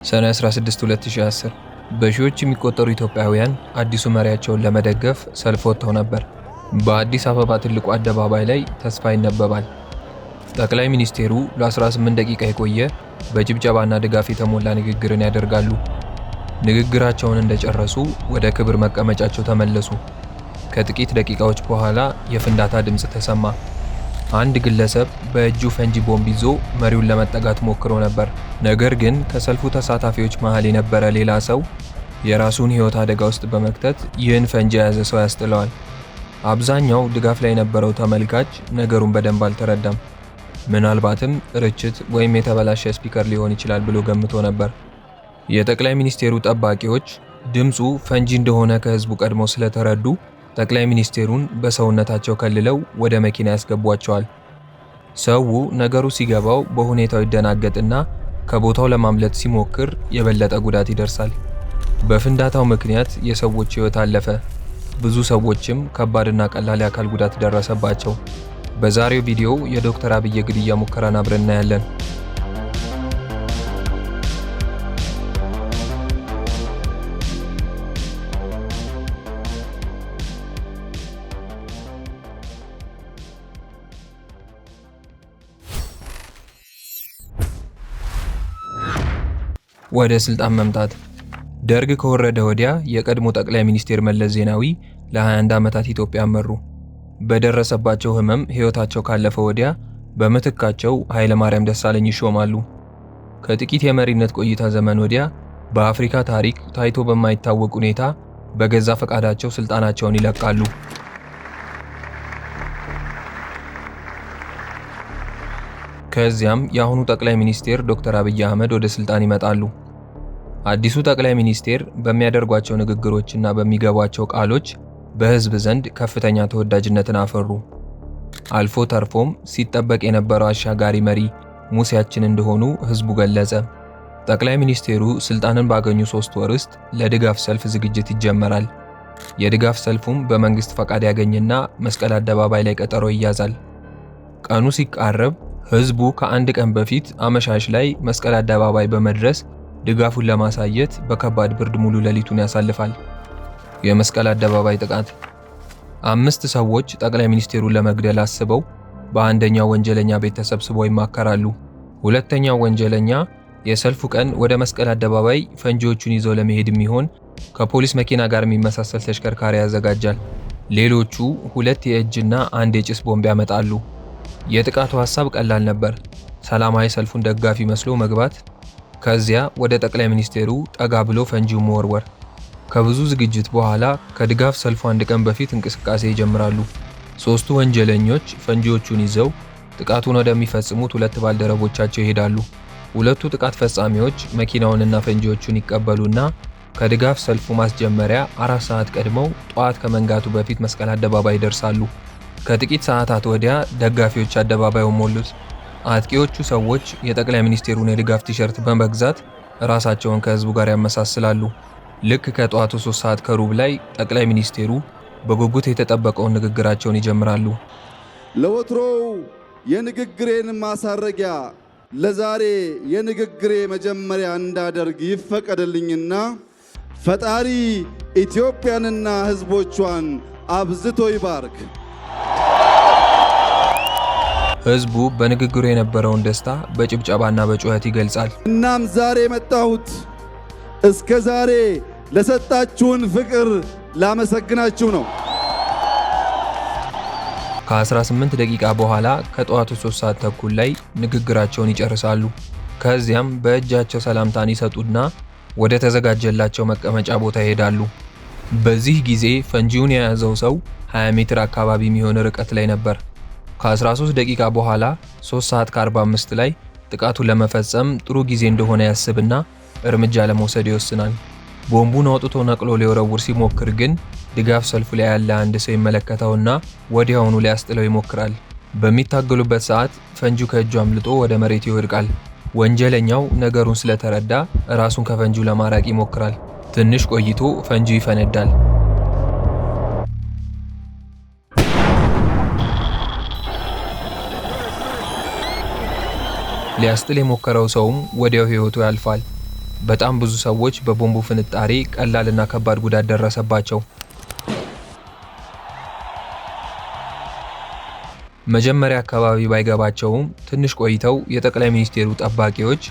ሰኔ 16 2010 በሺዎች የሚቆጠሩ ኢትዮጵያውያን አዲሱ መሪያቸውን ለመደገፍ ሰልፍ ወጥተው ነበር። በአዲስ አበባ ትልቁ አደባባይ ላይ ተስፋ ይነበባል። ጠቅላይ ሚኒስቴሩ ለ18 ደቂቃ የቆየ በጭብጨባና ድጋፍ የተሞላ ንግግርን ያደርጋሉ። ንግግራቸውን እንደጨረሱ ወደ ክብር መቀመጫቸው ተመለሱ። ከጥቂት ደቂቃዎች በኋላ የፍንዳታ ድምፅ ተሰማ። አንድ ግለሰብ በእጁ ፈንጂ ቦምብ ይዞ መሪውን ለመጠጋት ሞክሮ ነበር። ነገር ግን ከሰልፉ ተሳታፊዎች መሃል የነበረ ሌላ ሰው የራሱን ሕይወት አደጋ ውስጥ በመክተት ይህን ፈንጂ የያዘ ሰው ያስጥለዋል። አብዛኛው ድጋፍ ላይ የነበረው ተመልካች ነገሩን በደንብ አልተረዳም። ምናልባትም ርችት ወይም የተበላሸ ስፒከር ሊሆን ይችላል ብሎ ገምቶ ነበር። የጠቅላይ ሚኒስቴሩ ጠባቂዎች ድምፁ ፈንጂ እንደሆነ ከህዝቡ ቀድሞ ስለተረዱ ጠቅላይ ሚኒስቴሩን በሰውነታቸው ከልለው ወደ መኪና ያስገቧቸዋል። ሰው ነገሩ ሲገባው በሁኔታው ይደናገጥና ከቦታው ለማምለጥ ሲሞክር የበለጠ ጉዳት ይደርሳል። በፍንዳታው ምክንያት የሰዎች ሕይወት አለፈ። ብዙ ሰዎችም ከባድና ቀላል የአካል ጉዳት ደረሰባቸው። በዛሬው ቪዲዮ የዶክተር አብይ ግድያ ሙከራን አብረን እናያለን። ወደ ስልጣን መምጣት። ደርግ ከወረደ ወዲያ የቀድሞ ጠቅላይ ሚኒስቴር መለስ ዜናዊ ለ21 ዓመታት ኢትዮጵያ መሩ። በደረሰባቸው ህመም ህይወታቸው ካለፈ ወዲያ በምትካቸው ኃይለ ማርያም ደሳለኝ ይሾማሉ። ከጥቂት የመሪነት ቆይታ ዘመን ወዲያ በአፍሪካ ታሪክ ታይቶ በማይታወቅ ሁኔታ በገዛ ፈቃዳቸው ስልጣናቸውን ይለቃሉ። ከዚያም የአሁኑ ጠቅላይ ሚኒስቴር ዶክተር አብይ አህመድ ወደ ስልጣን ይመጣሉ። አዲሱ ጠቅላይ ሚኒስቴር በሚያደርጓቸው ንግግሮችና በሚገቧቸው ቃሎች በህዝብ ዘንድ ከፍተኛ ተወዳጅነትን አፈሩ። አልፎ ተርፎም ሲጠበቅ የነበረው አሻጋሪ መሪ ሙሴያችን እንደሆኑ ህዝቡ ገለጸ። ጠቅላይ ሚኒስቴሩ ስልጣንን ባገኙ 3 ወር ውስጥ ለድጋፍ ሰልፍ ዝግጅት ይጀመራል። የድጋፍ ሰልፉም በመንግስት ፈቃድ ያገኝና መስቀል አደባባይ ላይ ቀጠሮ ይያዛል። ቀኑ ሲቃረብ ህዝቡ ከአንድ ቀን በፊት አመሻሽ ላይ መስቀል አደባባይ በመድረስ ድጋፉን ለማሳየት በከባድ ብርድ ሙሉ ሌሊቱን ያሳልፋል። የመስቀል አደባባይ ጥቃት። 5 ሰዎች ጠቅላይ ሚኒስቴሩን ለመግደል አስበው በአንደኛው ወንጀለኛ ቤት ተሰብስበው ይማከራሉ። ሁለተኛው ወንጀለኛ የሰልፉ ቀን ወደ መስቀል አደባባይ ፈንጂዎቹን ይዘው ለመሄድ የሚሆን ከፖሊስ መኪና ጋር የሚመሳሰል ተሽከርካሪ ያዘጋጃል። ሌሎቹ 2 የእጅና 1 የጭስ ቦምብ ያመጣሉ። የጥቃቱ ሐሳብ ቀላል ነበር። ሰላማዊ ሰልፉን ደጋፊ መስሎ መግባት፣ ከዚያ ወደ ጠቅላይ ሚኒስቴሩ ጠጋ ብሎ ፈንጂውን መወርወር። ከብዙ ዝግጅት በኋላ ከድጋፍ ሰልፉ 1 ቀን በፊት እንቅስቃሴ ይጀምራሉ። 3ቱ ወንጀለኞች ፈንጂዎቹን ይዘው ጥቃቱን ወደሚፈጽሙት 2 ባልደረቦቻቸው ይሄዳሉ። 2ቱ ጥቃት ፈጻሚዎች መኪናውንና ፈንጂዎቹን ይቀበሉና ከድጋፍ ሰልፉ ማስጀመሪያ 4 ሰዓት ቀድመው ጠዋት ከመንጋቱ በፊት መስቀል አደባባይ ይደርሳሉ። ከጥቂት ሰዓታት ወዲያ ደጋፊዎች አደባባዩን ሞሉት። አጥቂዎቹ ሰዎች የጠቅላይ ሚኒስቴሩን የድጋፍ ቲሸርት በመግዛት ራሳቸውን ከህዝቡ ጋር ያመሳስላሉ። ልክ ከጠዋቱ 3 ሰዓት ከሩብ ላይ ጠቅላይ ሚኒስቴሩ በጉጉት የተጠበቀውን ንግግራቸውን ይጀምራሉ። ለወትሮው የንግግሬን ማሳረጊያ ለዛሬ የንግግሬ መጀመሪያ እንዳደርግ ይፈቀድልኝና ፈጣሪ ኢትዮጵያንና ህዝቦቿን አብዝቶ ይባርክ። ህዝቡ በንግግሩ የነበረውን ደስታ በጭብጨባና በጩኸት ይገልጻል። እናም ዛሬ የመጣሁት እስከ ዛሬ ለሰጣችሁን ፍቅር ላመሰግናችሁ ነው። ከ18 ደቂቃ በኋላ ከጠዋቱ 3 ሰዓት ተኩል ላይ ንግግራቸውን ይጨርሳሉ። ከዚያም በእጃቸው ሰላምታን ይሰጡና ወደ ተዘጋጀላቸው መቀመጫ ቦታ ይሄዳሉ። በዚህ ጊዜ ፈንጂውን የያዘው ሰው 20 ሜትር አካባቢ የሚሆን ርቀት ላይ ነበር። ከ13 ደቂቃ በኋላ 3 ሰዓት ከ45 ላይ ጥቃቱን ለመፈጸም ጥሩ ጊዜ እንደሆነ ያስብና እርምጃ ለመውሰድ ይወስናል። ቦምቡን አውጥቶ ነቅሎ ሊወረውር ሲሞክር ግን ድጋፍ ሰልፉ ላይ ያለ አንድ ሰው ይመለከተውና ወዲያውኑ ሊያስጥለው ይሞክራል። በሚታገሉበት ሰዓት ፈንጂው ከእጁ አምልጦ ወደ መሬት ይወድቃል። ወንጀለኛው ነገሩን ስለተረዳ ራሱን ከፈንጂው ለማራቅ ይሞክራል። ትንሽ ቆይቶ ፈንጂው ይፈነዳል። ሊያስጥል የሞከረው ሰውም ወዲያው ሕይወቱ ያልፋል። በጣም ብዙ ሰዎች በቦምቡ ፍንጣሪ ቀላልና ከባድ ጉዳት ደረሰባቸው። መጀመሪያ አካባቢ ባይገባቸውም ትንሽ ቆይተው የጠቅላይ ሚኒስቴሩ ጠባቂዎች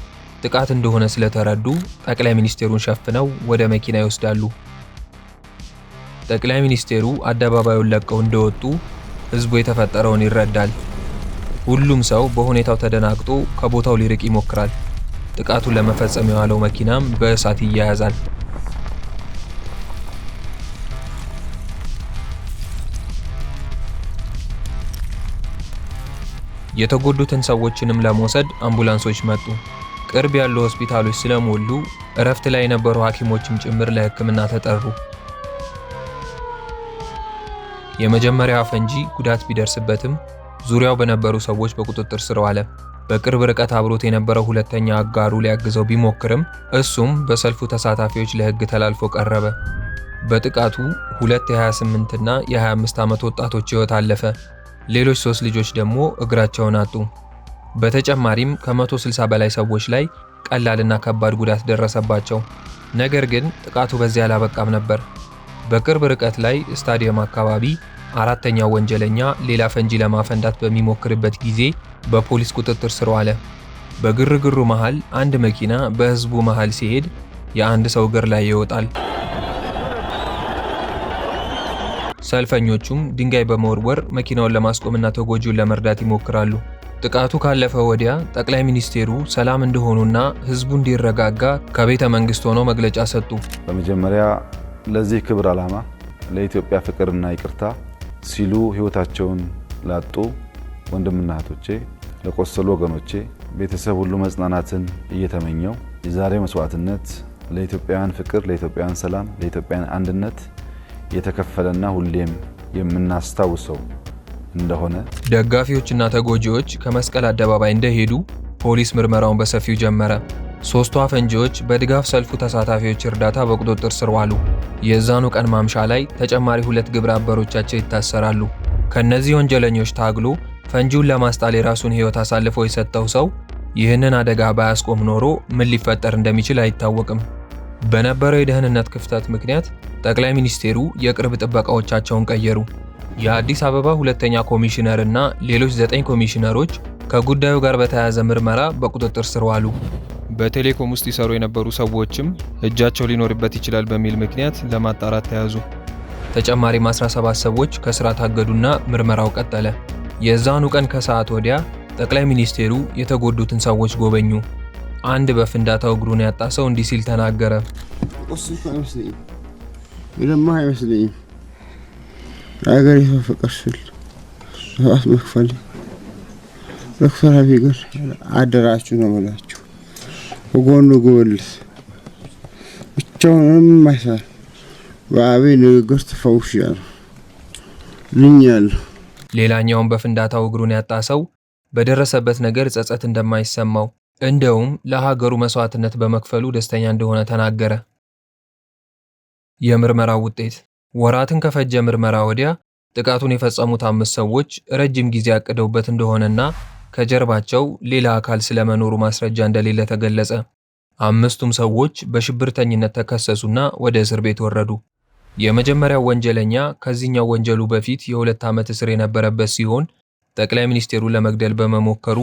ጥቃት እንደሆነ ስለተረዱ ጠቅላይ ሚኒስቴሩን ሸፍነው ወደ መኪና ይወስዳሉ። ጠቅላይ ሚኒስቴሩ አደባባዩን ለቀው እንደወጡ ህዝቡ የተፈጠረውን ይረዳል። ሁሉም ሰው በሁኔታው ተደናግጦ ከቦታው ሊርቅ ይሞክራል። ጥቃቱን ለመፈጸም የዋለው መኪናም በእሳት ይያያዛል። የተጎዱትን ሰዎችንም ለመውሰድ አምቡላንሶች መጡ። ቅርብ ያሉ ሆስፒታሎች ስለሞሉ እረፍት ላይ የነበሩ ሐኪሞችም ጭምር ለሕክምና ተጠሩ። የመጀመሪያው ፈንጂ ጉዳት ቢደርስበትም ዙሪያው በነበሩ ሰዎች በቁጥጥር ስር ዋለ። በቅርብ ርቀት አብሮት የነበረው ሁለተኛ አጋሩ ሊያግዘው ቢሞክርም እሱም በሰልፉ ተሳታፊዎች ለሕግ ተላልፎ ቀረበ። በጥቃቱ ሁለት የ28 እና የ25 ዓመት ወጣቶች ሕይወት አለፈ። ሌሎች 3 ልጆች ደግሞ እግራቸውን አጡ። በተጨማሪም ከ160 በላይ ሰዎች ላይ ቀላልና ከባድ ጉዳት ደረሰባቸው። ነገር ግን ጥቃቱ በዚያ አላበቃም ነበር። በቅርብ ርቀት ላይ ስታዲየም አካባቢ አራተኛው ወንጀለኛ ሌላ ፈንጂ ለማፈንዳት በሚሞክርበት ጊዜ በፖሊስ ቁጥጥር ስር ዋለ። በግርግሩ መሃል አንድ መኪና በህዝቡ መሃል ሲሄድ የአንድ ሰው እግር ላይ ይወጣል። ሰልፈኞቹም ድንጋይ በመወርወር መኪናውን ለማስቆምና ተጎጂውን ለመርዳት ይሞክራሉ። ጥቃቱ ካለፈ ወዲያ ጠቅላይ ሚኒስቴሩ ሰላም እንደሆኑና ህዝቡ እንዲረጋጋ ከቤተ መንግስት ሆነው መግለጫ ሰጡ። በመጀመሪያ ለዚህ ክብር ዓላማ ለኢትዮጵያ ፍቅርና ይቅርታ ሲሉ ህይወታቸውን ላጡ ወንድምና እህቶቼ፣ ለቆሰሉ ወገኖቼ ቤተሰብ ሁሉ መጽናናትን እየተመኘው የዛሬው መስዋዕትነት ለኢትዮጵያውያን ፍቅር፣ ለኢትዮጵያውያን ሰላም፣ ለኢትዮጵያውያን አንድነት የተከፈለና ሁሌም የምናስታውሰው እንደሆነ ደጋፊዎችና ተጎጂዎች ከመስቀል አደባባይ እንደሄዱ ፖሊስ ምርመራውን በሰፊው ጀመረ። 3ቱ ፈንጂዎች በድጋፍ ሰልፉ ተሳታፊዎች እርዳታ በቁጥጥር ስር ዋሉ። የዛኑ ቀን ማምሻ ላይ ተጨማሪ 2 ግብረ አበሮቻቸው ይታሰራሉ። ከነዚህ ወንጀለኞች ታግሎ ፈንጂውን ለማስጣል የራሱን ህይወት አሳልፎ የሰጠው ሰው ይህንን አደጋ ባያስቆም ኖሮ ምን ሊፈጠር እንደሚችል አይታወቅም። በነበረው የደህንነት ክፍተት ምክንያት ጠቅላይ ሚኒስቴሩ የቅርብ ጥበቃዎቻቸውን ቀየሩ። የአዲስ አበባ ሁለተኛ ኮሚሽነር እና ሌሎች 9 ኮሚሽነሮች ከጉዳዩ ጋር በተያያዘ ምርመራ በቁጥጥር ስር ዋሉ። በቴሌኮም ውስጥ ይሰሩ የነበሩ ሰዎችም እጃቸው ሊኖርበት ይችላል በሚል ምክንያት ለማጣራት ተያዙ። ተጨማሪም 17 ሰዎች ከስራ ታገዱና ምርመራው ቀጠለ። የዛኑ ቀን ከሰዓት ወዲያ ጠቅላይ ሚኒስቴሩ የተጎዱትን ሰዎች ጎበኙ። አንድ በፍንዳታው እግሩን ያጣ ሰው እንዲህ ሲል ተናገረ። አይመስለኝም አገሪቱ ፍቅር ስል ሰዓት መክፈል ዶክተር አብይ ጋር አደራችሁ ነው ማለት ወጎኑ ጎልስ ብቻውንም ማይሳል በአብይ ንግግር ተፈውሻለሁ ልኛለሁ። ሌላኛውም በፍንዳታው እግሩን ያጣ ሰው በደረሰበት ነገር ጸጸት እንደማይሰማው እንደውም ለሀገሩ መስዋዕትነት በመክፈሉ ደስተኛ እንደሆነ ተናገረ። የምርመራው ውጤት ወራትን ከፈጀ ምርመራ ወዲያ ጥቃቱን የፈጸሙት 5 ሰዎች ረጅም ጊዜ አቅደውበት እንደሆነና ከጀርባቸው ሌላ አካል ስለመኖሩ ማስረጃ እንደሌለ ተገለጸ። 5ቱም ሰዎች በሽብርተኝነት ተከሰሱና ወደ እስር ቤት ወረዱ። የመጀመሪያው ወንጀለኛ ከዚህኛው ወንጀሉ በፊት የ2 ዓመት እስር የነበረበት ሲሆን ጠቅላይ ሚኒስቴሩን ለመግደል በመሞከሩ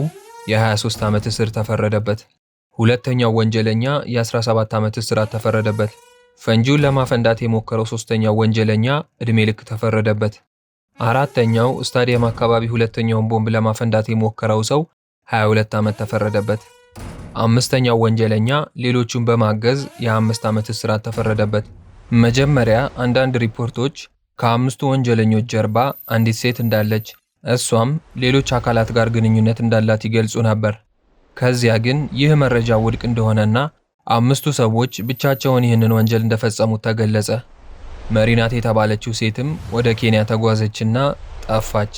የ23 ዓመት እስር ተፈረደበት። ሁለተኛው ወንጀለኛ የ17 ዓመት እስራት ተፈረደበት። ፈንጂውን ለማፈንዳት የሞከረው 3ኛው ወንጀለኛ ዕድሜ ልክ ተፈረደበት። አራተኛው ስታዲየም አካባቢ ሁለተኛውን ቦምብ ለማፈንዳት የሞከረው ሰው 22 ዓመት ተፈረደበት። 5ኛው ወንጀለኛ ሌሎቹን በማገዝ የ5 ዓመት እስራት ተፈረደበት። መጀመሪያ አንዳንድ ሪፖርቶች ከ5ቱ ወንጀለኞች ጀርባ አንዲት ሴት እንዳለች እሷም ሌሎች አካላት ጋር ግንኙነት እንዳላት ይገልጹ ነበር። ከዚያ ግን ይህ መረጃ ውድቅ እንደሆነና 5ቱ ሰዎች ብቻቸውን ይህንን ወንጀል እንደፈጸሙት ተገለጸ። መሪናት የተባለችው ሴትም ወደ ኬንያ ተጓዘችና ጠፋች።